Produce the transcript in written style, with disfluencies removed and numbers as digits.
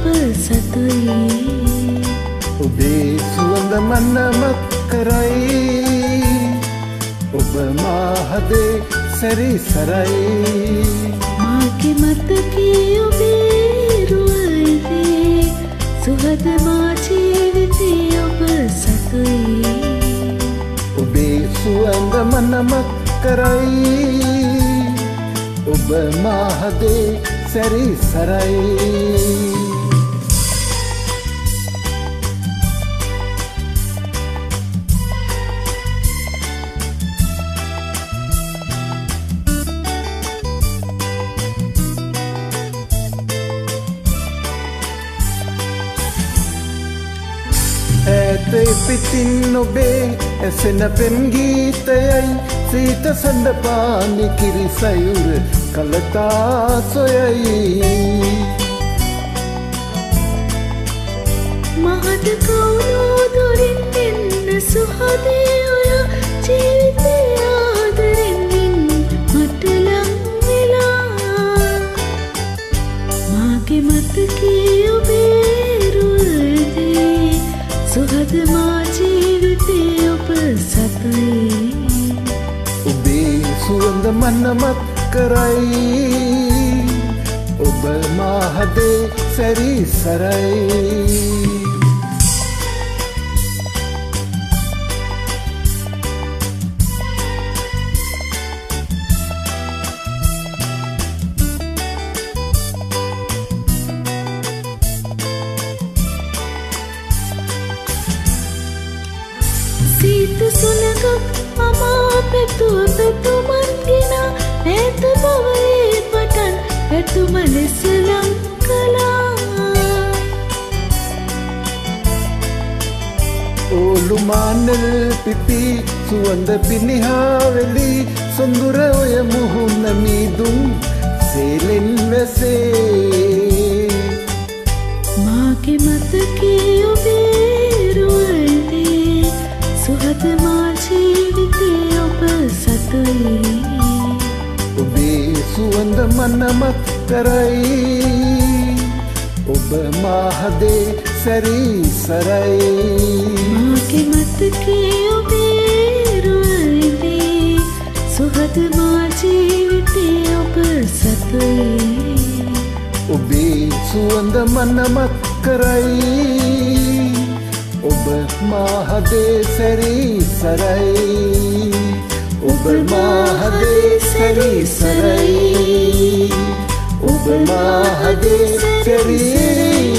ඔබ සතුයි ඔබේ සුවඳ මනමක් කරයි ඔබ මාහදේ සැරිසරයි මාගේ මතකයේ ඔබේ රුවයිදේ සුහද මා ජීවිතේ ඔබ සතුයි ඔබේ සුවඳ මනමක් කරයි ඔබ මාහදේ සැරිසරයි ඇතේ පිටින් ඔබේ ඇසෙන පෙම් ගීතයයි සීත සඳ පානි කිරි සයුර කලතා සොයයි මහත කවුරු දුරින් එන්න සුහදේ ඔය ජීවිතේ ආදරෙන් මට ලං වෙලා මාගේ මතකයේ ඔබේ රුවදේ සුහද මා ජීවිතේ ඔබ සතුයි ඔබේ සුවඳ මනමක් කරයි ඔබ මාහදේ සැරිසරයි සීත සුළඟක් අමා පැතුව පැතුමන් ගෙන ඈත බවයේ පටන් පැතුම ලෙස ලං කළා ඕලු මානෙල් පිපි සුවඳ පිනිහා වෙලි සොඳුර ඔය මුහුණ මීදුම් සේලෙන් වැසේ මාගේ මතකයේ ඔබේ රුවල්දේ සුහද මා ජීවිතේ ඔබ සතුයි ඔබේ සුවඳ මනමක් කරයි ඔබ මාහදේ සැරිසරයි මාගේ මතකයේ ඔබේ රුවල්දේ සුහද මා ජීවිතේ ඔබ සතුයි ඔබේ සුවඳ මනමක් කරයි ඔබ මාහදේ සැරිසරයි ඔබ මාහදේ සැරිසරයි ඔබ මාහදේ සැරිසරයි